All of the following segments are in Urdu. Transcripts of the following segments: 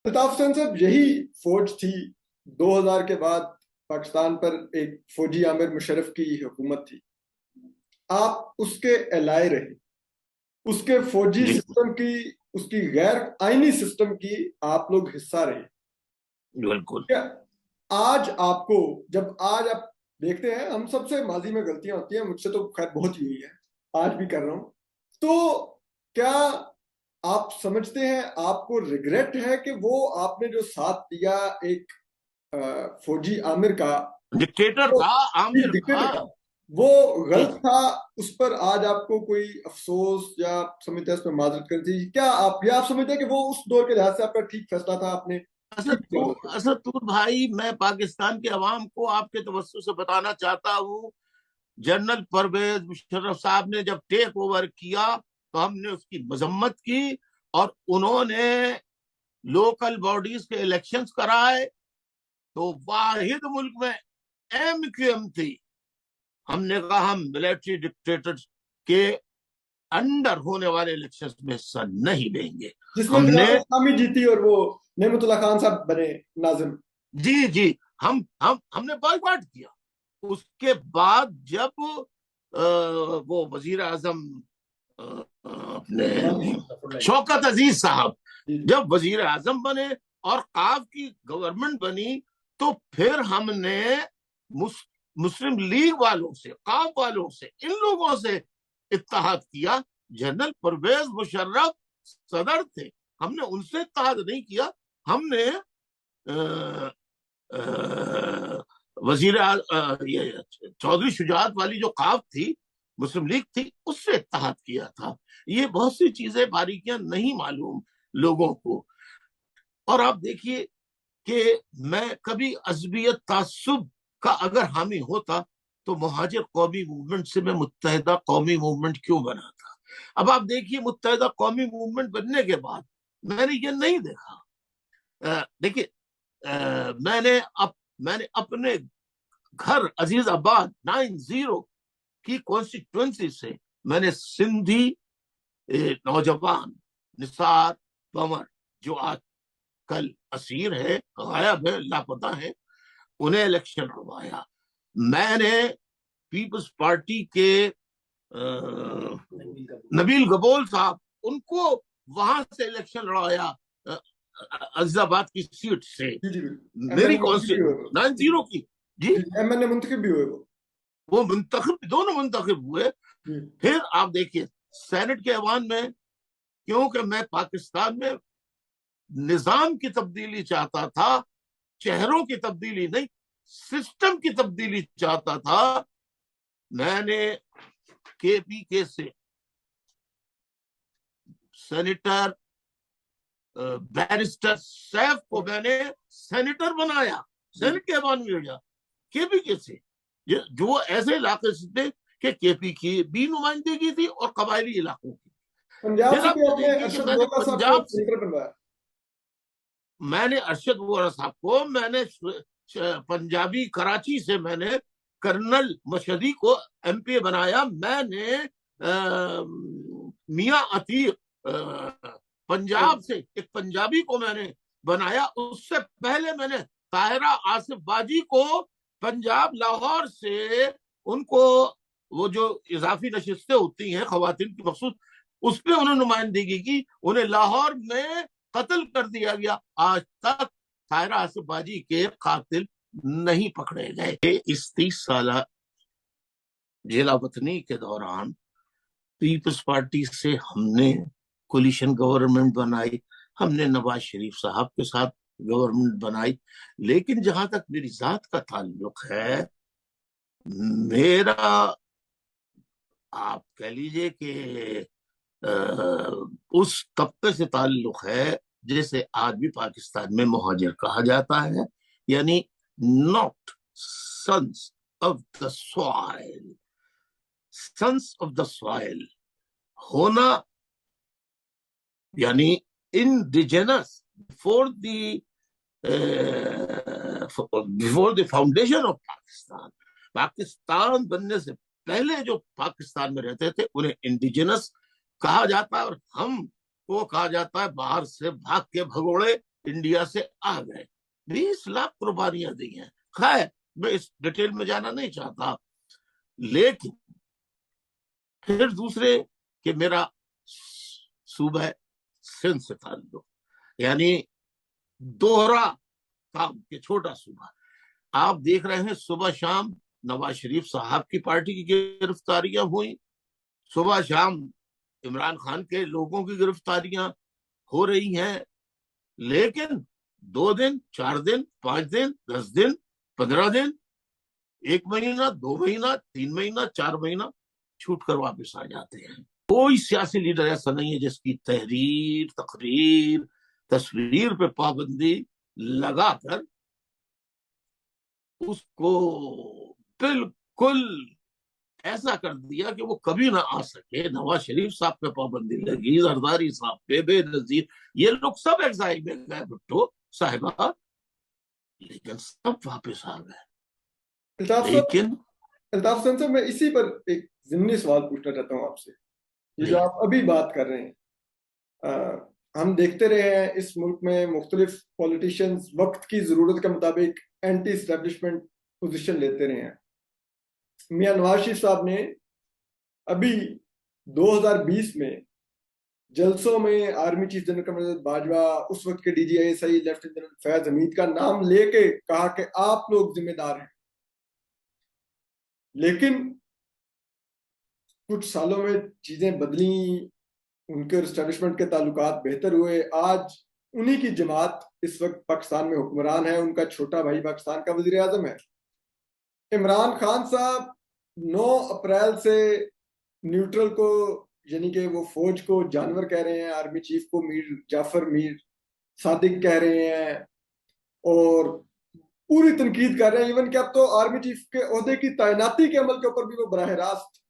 الطاف حسین صاحب، یہی فوج تھی 2000 کے بعد پاکستان پر ایک فوجی عامر مشرف کی حکومت تھی. آپ اس کے الائے رہے، اس کے فوجی سسٹم کی، اس کی غیر آئینی سسٹم کی آپ لوگ حصہ رہے. بالکل. آج آپ کو، جب آج آپ دیکھتے ہیں، ہم سب سے ماضی میں غلطیاں ہوتی ہیں، مجھ سے تو خیر بہت ہی ہوئی ہے، آج بھی کر رہا ہوں، تو کیا آپ سمجھتے ہیں، آپ کو ریگریٹ ہے کہ وہ آپ نے جو ساتھ دیا ایک فوجی عامر کا، ڈکٹیٹر تھا، عامر تھا، وہ غلط تھا، اس پر آج آپ کو کوئی افسوس یا سمجھتے ہیں اس میں معذرت کرنی چاہیے؟ کیا آپ سمجھتے ہیں کہ وہ اس دور کے لحاظ سے آپ کا ٹھیک فیصلہ تھا؟ آپ نے اسد بھائی، میں پاکستان کے عوام کو آپ کے توسط سے بتانا چاہتا ہوں، جنرل پرویز مشرف صاحب نے جب ٹیک اوور کیا تو ہم نے اس کی مذمت کی، اور انہوں نے لوکل باڈیز کے الیکشنز کرائے تو واحد ملک میں ایم کیو ایم تھی. ہم نے کہا ہم ملٹری ڈکٹیٹر کے انڈر ہونے والے الیکشنز میں حصہ نہیں لیں گے. جس میں خلافت اسلامی جیتی اور وہ نعمت اللہ خان صاحب بنے ناظم. جی ہم نے بائیکاٹ کیا. اس کے بعد جب وہ وزیر اعظم اپنے شوکت عزیز صاحب جب وزیر اعظم بنے اور قاف کی گورنمنٹ بنی، تو پھر ہم نے مسلم لیگ والوں سے، قاف والوں سے، ان لوگوں سے اتحاد کیا. جنرل پرویز مشرف صدر تھے، ہم نے ان سے اتحاد نہیں کیا. ہم نے وزیر چودھری شجاعت والی جو قاف تھی، مسلم لیگ تھی، اس سے اتحاد کیا تھا. یہ بہت سی چیزیں، باریکیاں نہیں معلوم لوگوں کو. اور آپ دیکھیے کہ میں کبھی عصبیت تعصب کا اگر حامی ہوتا تو مہاجر قومی موومنٹ سے میں متحدہ قومی موومنٹ کیوں بنا تھا؟ اب آپ دیکھیے، متحدہ قومی موومنٹ بننے کے بعد میں نے یہ نہیں دیکھا. دیکھیے، میں نے اپنے گھر عزیز آباد 90 کی کانسٹیٹوئنسی سے میں نے سندھی نوجوان نثار پنور، جو آج کل اسیر ہے، غائب ہے، لاپتہ ہے، انہیں الیکشن لڑوایا. میں نے پیپلز پارٹی کے نبیل گبول صاحب، ان کو وہاں سے الیکشن لڑوایا عزیز آباد کی سیٹ سے، میری کانسٹیٹوئنسی 90 کی. جی ایم این اے منتخب بھی ہوئے، وہ منتخب، دونوں منتخب ہوئے. پھر آپ دیکھیے سینٹ کے ایوان میں، کیونکہ میں پاکستان میں نظام کی تبدیلی چاہتا تھا، چہروں کی تبدیلی نہیں، سسٹم کی تبدیلی چاہتا تھا، میں نے کے پی کے سے سینیٹر بیرسٹر سیف کو میں نے سینیٹر بنایا، سینٹ کے ایوان میں بھیجا کے پی کے سے، جو ایسے علاقے سے تھے کہ کے پی کی بھی نمائندگی تھی اور قبائلی علاقوں کی. میں نے ارشد وارا صاحب کو، میں نے پنجابی کراچی سے میں نے کرنل مشہدی کو ایم پی بنایا. میں نے میاں عتیق پنجاب سے ایک پنجابی کو میں نے بنایا. اس سے پہلے میں نے طاہرہ آصف باجی کو پنجاب لاہور سے، ان کو وہ جو اضافی نشستیں ہوتی ہیں خواتین کی مخصوص، اس پہ انہوں نے نمائندگی کی. انہیں لاہور میں قتل کر دیا گیا. آج تک طاہرہ آصف باجی کے قاتل نہیں پکڑے گئے. اس 30 سالہ جیلا وطنی کے دوران پیپلز پارٹی سے ہم نے کولیشن گورنمنٹ بنائی، ہم نے نواز شریف صاحب کے ساتھ گورنمنٹ بنائی. لیکن جہاں تک میری ذات کا تعلق ہے، میرا آپ کہہ لیجئے کہ اس طبقے سے تعلق ہے جیسے آج بھی پاکستان میں مہاجر کہا جاتا ہے، یعنی not sons of the soil. sons of the soil ہونا یعنی indigenous before the foundation of Pakistan. Pakistan بننے سے پہلے جو پاکستان میں رہتے تھے انہیں انڈیجنس کہا جاتا ہے، اور ہم کو کہا جاتا ہے باہر سے بھاگ کے بھگوڑے انڈیا سے آ گئے. 20 لاکھ قربانیاں دی ہیں. خیر میں اس ڈیٹیل میں جانا نہیں چاہتا. لیکن پھر دوسرے کہ میرا صوبہ سندھ سے تعلق، یعنی دوہرا کام کے چھوٹا صوبہ. آپ دیکھ رہے ہیں صبح شام نواز شریف صاحب کی پارٹی کی گرفتاریاں ہوئی، صبح شام عمران خان کے لوگوں کی گرفتاریاں ہو رہی ہیں. لیکن 2 دن 4 دن 5 دن 10 دن 15 دن 1 مہینہ 2 مہینہ 3 مہینہ 4 مہینہ چھوٹ کر واپس آ جاتے ہیں. کوئی سیاسی لیڈر ایسا نہیں ہے جس کی تحریر، تقریر، تصویر پہ پابندی لگا کر اس کو بالکل ایسا کر دیا کہ وہ کبھی نہ آ سکے. نواز شریف صاحب پہ پابندی لگی، زرداری صاحب پہ، بے نظیر، یہ لوگ سب ایگزائل میں گئے، بھٹو صاحبہ، لیکن سب واپس آ گئے. لیکن الطاف صاحب میں اسی پر ایک ضمنی سوال پوچھنا چاہتا ہوں آپ سے. یہ جو آپ ابھی بات کر رہے ہیں، ہم دیکھتے رہے ہیں اس ملک میں مختلف پولیٹیشنز وقت کی ضرورت کے مطابق اینٹی اسٹیبلشمنٹ پوزیشن لیتے رہے ہیں. میاں نواز شریف صاحب نے ابھی 2020 میں جلسوں میں army chief general Qamar Bajwa, اس وقت کے D G I S I lieutenant general Faiz Hameed کا نام لے کے کہا کہ آپ لوگ ذمہ دار ہیں. لیکن کچھ سالوں میں چیزیں بدلیں، ان کے اسٹیبلشمنٹ کے تعلقات بہتر ہوئے. آج انہی کی جماعت اس وقت پاکستان میں حکمران ہے، ان کا چھوٹا بھائی پاکستان کا وزیر اعظم ہے. عمران خان صاحب 9 اپریل سے نیوٹرل کو، یعنی کہ وہ فوج کو جانور کہہ رہے ہیں، آرمی چیف کو میر جعفر میر صادق کہہ رہے ہیں اور پوری تنقید کر رہے ہیں. ایون کہ اب تو آرمی چیف کے عہدے کی تعیناتی کے عمل کے اوپر بھی وہ براہ راست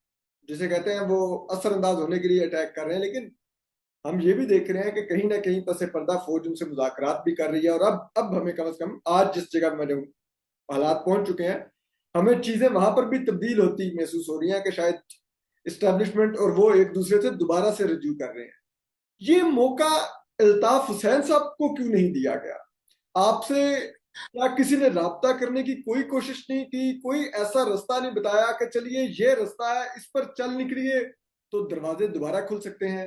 جسے کہتے ہیں وہ اثر انداز ہونے کے لیے اٹیک کر رہے ہیں. لیکن ہم یہ بھی دیکھ رہے ہیں کہ کہیں نہ کہیں پس پردہ فوج ان سے مذاکرات بھی کر رہی ہے. اور اب ہمیں کم از کم آج جس جگہ میں حالات پہنچ چکے ہیں، ہمیں چیزیں وہاں پر بھی تبدیل ہوتی محسوس ہو رہی ہیں کہ شاید اسٹیبلشمنٹ اور وہ ایک دوسرے سے دوبارہ سے رجوع کر رہے ہیں. یہ موقع الطاف حسین صاحب کو کیوں نہیں دیا گیا؟ آپ سے کیا کسی نے رابطہ کرنے کی کوئی کوشش نہیں کی؟ کوئی ایسا رستہ نہیں بتایا کہ چلیے یہ رستہ ہے، اس پر چل نکلیے تو دروازے دوبارہ کھل سکتے ہیں؟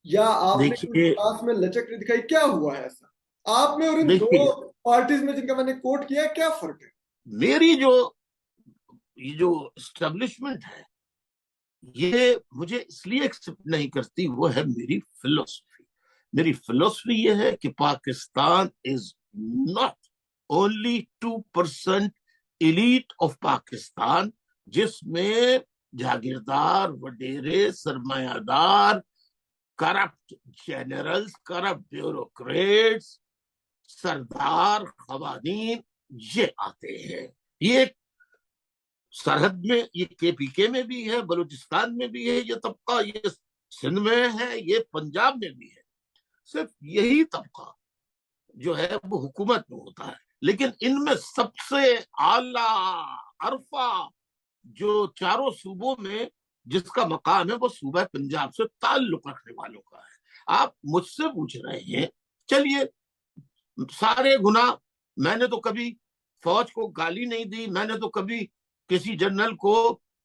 یا آپ نے دیکھیے کلاس میں لچک نہیں دکھائی؟ کیا ہوا ہے ایسا آپ میں اور ان دو دیکھیے پارٹیز میں جن کا میں نے کوٹ کیا ہے؟ کیا فرق ہے؟ میری جو اسٹیبلشمنٹ ہے یہ مجھے اس لیے ایکسپٹ نہیں کرتی، وہ ہے میری فلسفی. میری فلسفی یہ ہے کہ Pakistan is not only 2% elite of Pakistan, جس میں جاگیردار، وڈیرے، سرمایہ دار، کرپٹ جنرلز، کرپٹ بیوروکریٹس، سردار، خواتین یہ آتے ہیں. یہ سرحد میں، یہ کے پی کے میں بھی ہے، بلوچستان میں بھی ہے یہ طبقہ، یہ سندھ میں ہے، یہ پنجاب میں بھی ہے. صرف یہی طبقہ جو ہے وہ حکومت میں ہوتا ہے. لیکن ان میں سب سے اعلیٰ عرفہ جو چاروں صوبوں میں جس کا مقام ہے وہ صوبہ پنجاب سے تعلق رکھنے والوں کا ہے. آپ مجھ سے پوچھ رہے ہیں، چلیے سارے گناہ، میں نے تو کبھی فوج کو گالی نہیں دی، میں نے تو کبھی کسی جنرل کو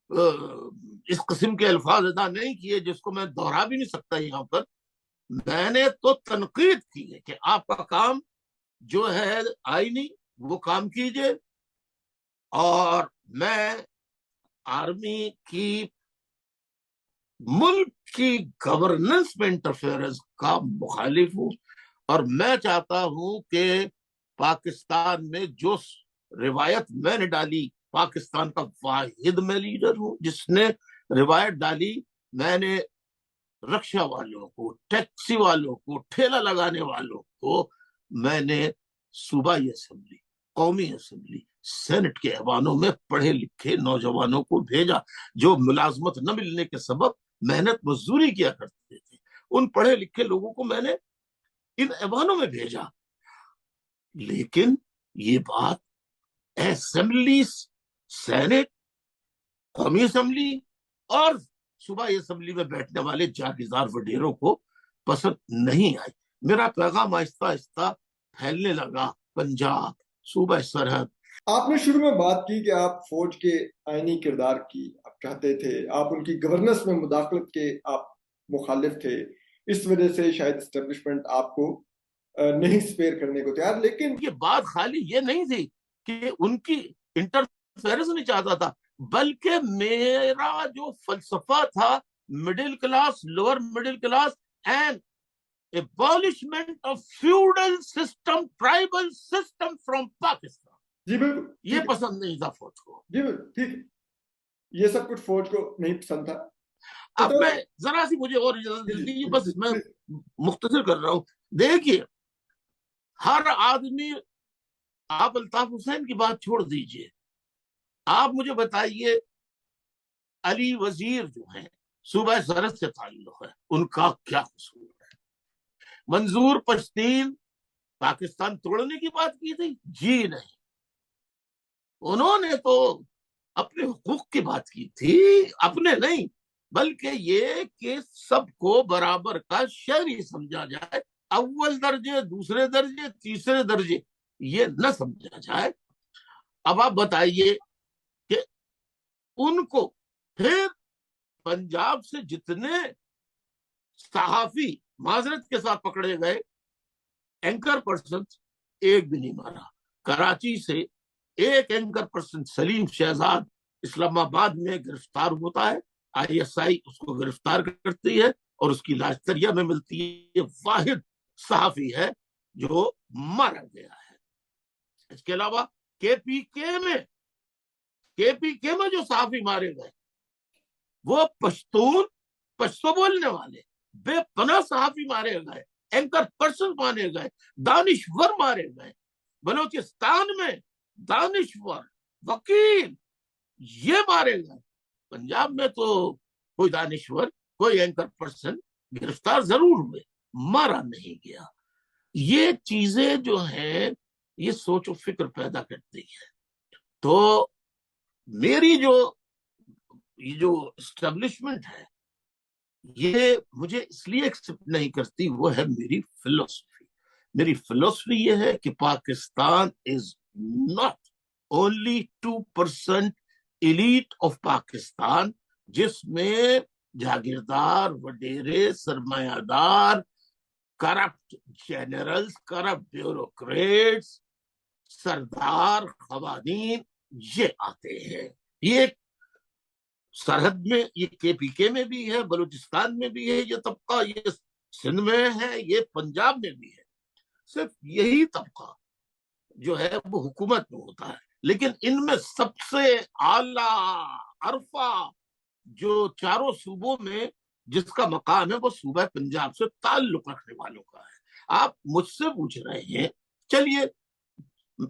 اس قسم کے الفاظ ادا نہیں کیے جس کو میں دوہرا بھی نہیں سکتا یہاں پر. میں نے تو تنقید کی ہے کہ آپ کا کام جو ہے آئینی وہ کام کیجئے، اور میں آرمی کی ملک کی گورننس میں انٹرفیئرنس کا مخالف ہوں. اور میں چاہتا ہوں کہ پاکستان میں جو روایت میں نے ڈالی، پاکستان کا واحد میں لیڈر ہوں جس نے روایت ڈالی. میں نے رکشہ والوں کو، ٹیکسی والوں کو، ٹھیلا لگانے والوں کو میں نے صوبائی اسمبلی، قومی اسمبلی، سینٹ کے ایوانوں میں پڑھے لکھے نوجوانوں کو بھیجا جو ملازمت نہ ملنے کے سبب محنت مزدوری کیا کرتے تھے. ان پڑھے لکھے لوگوں کو میں نے ان ایوانوں میں بھیجا. لیکن یہ بات اسمبلی، سینٹ، قومی اسمبلی اور صوبائی اسمبلی میں بیٹھنے والے جاگیردار وڈیروں کو پسند نہیں آئی. میرا پیغام آہستہ آہستہ پھیلنے لگا پنجاب صوبہ سرحد۔ آپ نے شروع میں بات کی کہ آپ فوج کے آئینی کردار کی آپ چاہتے تھے، آپ ان کی گورننس میں مداخلت کے آپ مخالف تھے، اس وجہ سے شاید اسٹیبلشمنٹ آپ کو نہیں سپیئر کرنے کو تیار۔ لیکن یہ بات خالی یہ نہیں تھی کہ ان کی انٹرفیئرنس نہیں چاہتا تھا، بلکہ میرا جو فلسفہ تھا middle class, lower middle class and abolition of feudal system, tribal system from Pakistan، جی بالکل یہ پسند نہیں تھا فوج کو۔ جی بالکل ٹھیک ہے، یہ سب کچھ فوج کو نہیں پسند تھا۔ اب میں ذرا سی مجھے اور اجازت دیجیے، بس میں مختصر کر رہا ہوں۔ دیکھیے، ہر آدمی، آپ الطاف حسین کی بات چھوڑ دیجیے، آپ مجھے بتائیے علی وزیر جو ہیں صوبہ سرحد سے تعلق ہے، ان کا کیا قصور ہے؟ منظور پشتین پاکستان توڑنے کی بات کی تھی؟ جی نہیں، انہوں نے تو اپنے حقوق کی بات کی تھی، اپنے نہیں بلکہ یہ کہ سب کو برابر کا شہری سمجھا جائے، اول درجے، دوسرے درجے، تیسرے درجے یہ نہ سمجھا جائے۔ اب آپ بتائیے کہ ان کو پھر پنجاب سے جتنے صحافی معذرت کے ساتھ پکڑے گئے، اینکر پرسن ایک بھی نہیں مارا۔ کراچی سے ایک اینکر پرسن سلیم شہزاد اسلام آباد میں گرفتار ہوتا ہے، آئی ایس آئی اس کو گرفتار کرتی ہے اور اس کی لاش دریا میں ملتی ہے۔ یہ واحد صحافی ہے جو مارا گیا ہے۔ اس کے علاوہ کے پی کے میں جو صحافی مارے گئے وہ پشتو بولنے والے بے پناہ صحافی مارے گئے، اینکر پرسن مارے گئے، دانشور مارے گئے۔ بلوچستان میں دانشور، وکیل یہ مارے گئے۔ پنجاب میں تو کوئی دانشور، کوئی اینکر پرسن گرفتار ضرور ہوئے، مارا نہیں گیا۔ یہ چیزیں جو ہیں یہ سوچ و فکر پیدا کرتی ہے۔ تو میری یہ جو اسٹیبلشمنٹ ہے یہ مجھے اس لیے ایکسپٹ نہیں کرتی، وہ ہے میری فلسفی۔ میری فلسفی یہ ہے کہ Pakistan is not only 2% elite of Pakistan, جس میں جاگیردار، وڈیرے، سرمایہ دار، کرپٹ جنرلز، کرپٹ بیوروکریٹس، سردار، خواتین یہ آتے ہیں۔ یہ سرحد میں، یہ کے پی کے میں بھی ہے، بلوچستان میں بھی ہے یہ طبقہ، یہ سندھ میں ہے، یہ پنجاب میں بھی ہے۔ صرف یہی طبقہ جو ہے وہ حکومت میں ہوتا ہے، لیکن ان میں سب سے اعلیٰ عرفہ جو چاروں صوبوں میں جس کا مقام ہے وہ صوبہ پنجاب سے تعلق رکھنے والوں کا ہے۔ آپ مجھ سے پوچھ رہے ہیں، چلیے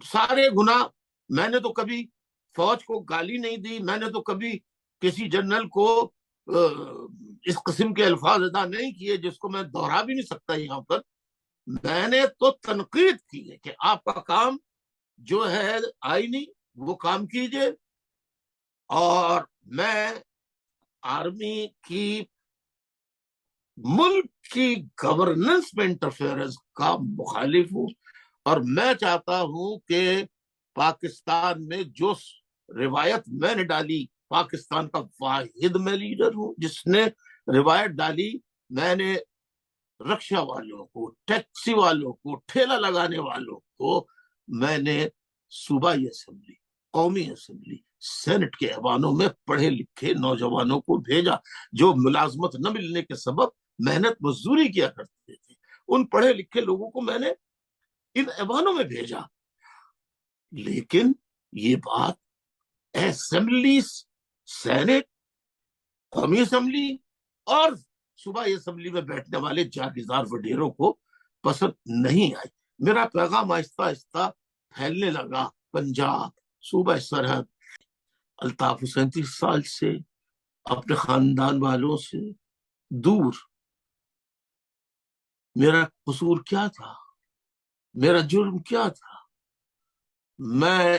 سارے گناہ، میں نے تو کبھی فوج کو گالی نہیں دی، میں نے تو کبھی کسی جنرل کو اس قسم کے الفاظ ادا نہیں کیے جس کو میں دہرا بھی نہیں سکتا یہاں پر۔ میں نے تو تنقید کی ہے کہ آپ کا کام جو ہے آئینی وہ کام کیجئے، اور میں آرمی کی ملک کی گورننس میں انٹرفیئرنس کا مخالف ہوں، اور میں چاہتا ہوں کہ پاکستان میں جو روایت میں نے ڈالی، پاکستان کا واحد میں لیڈر ہوں جس نے روایت ڈالی۔ میں نے رکشا والوں کو، ٹیکسی والوں کو، ٹھیلا لگانے والوں کو میں نے صوبائی اسمبلی، قومی اسمبلی، سینٹ کے ایوانوں میں پڑھے لکھے نوجوانوں کو بھیجا جو ملازمت نہ ملنے کے سبب محنت مزدوری کیا کرتے تھے۔ ان پڑھے لکھے لوگوں کو میں نے ان ایوانوں میں بھیجا۔ لیکن یہ بات اسمبلی، سینٹ، قومی اسمبلی اور صوبائی اسمبلی میں بیٹھنے والے جاگیردار وڈیروں کو پسند نہیں آئی۔ میرا پیغام آہستہ آہستہ پھیلنے لگا پنجاب، صوبہ سرحد۔ الطاف حسین 30 سال سے اپنے خاندان والوں سے دور۔ میرا قصور کیا تھا؟ میرا جرم کیا تھا؟ میں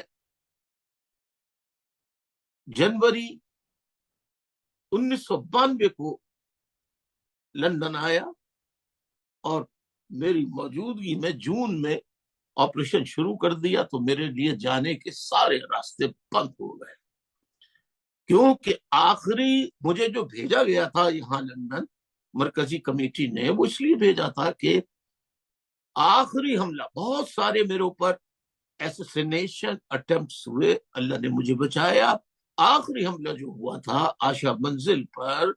جنوری 1992 کو لندن آیا، اور میری موجودگی میں جون میں آپریشن شروع کر دیا تو میرے لیے جانے کے سارے راستے بند ہو گئے، کیونکہ آخری مجھے جو بھیجا گیا تھا یہاں لندن مرکزی کمیٹی نے، وہ اس لیے بھیجا تھا کہ آخری حملہ، بہت سارے میرے اوپر ایسیسینیشن اٹمپٹس ہوئے، اللہ نے مجھے بچایا۔ آخری حملہ جو ہوا تھا آشا منزل پر،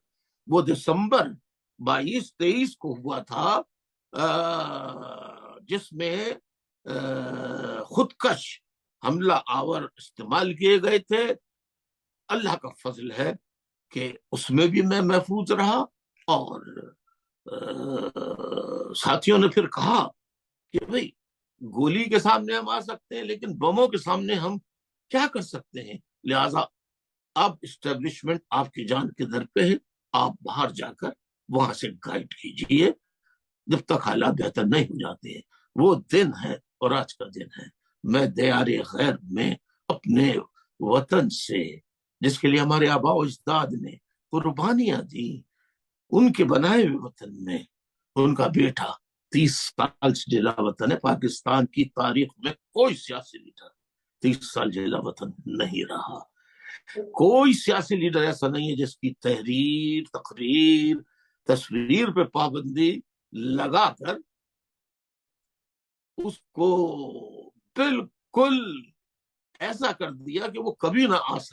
وہ دسمبر 22-23 کو ہوا تھا، جس میں خودکش حملہ آور استعمال کیے گئے تھے۔ اللہ کا فضل ہے کہ اس میں بھی میں محفوظ رہا، اور ساتھیوں نے پھر کہا کہ بھئی گولی کے سامنے ہم آ سکتے ہیں لیکن بموں کے سامنے ہم کیا کر سکتے ہیں، لہذا اب اسٹیبلشمنٹ آپ کی جان کے در پہ ہے، آپ باہر جا کر وہاں سے گائیڈ کیجئے جب تک حالات بہتر نہیں ہو جاتے ہیں۔ وہ دن ہے اور آج کا دن ہے، میں دیار غیر میں اپنے وطن سے، جس کے لیے ہمارے آباء و اجداد نے قربانیاں دی، ان کے بنائے ہوئے وطن میں ان کا بیٹا 30 سال سے جلا وطن ہے۔ پاکستان کی تاریخ میں کوئی سیاسی لیڈر 30 سال جلا وطن نہیں رہا، کوئی سیاسی لیڈر ایسا نہیں ہے جس کی تحریر، تقریر، تصویر پہ پابندی لگا کر اس کو بالکل ایسا کر دیا کہ وہ کبھی نہ آ سکے۔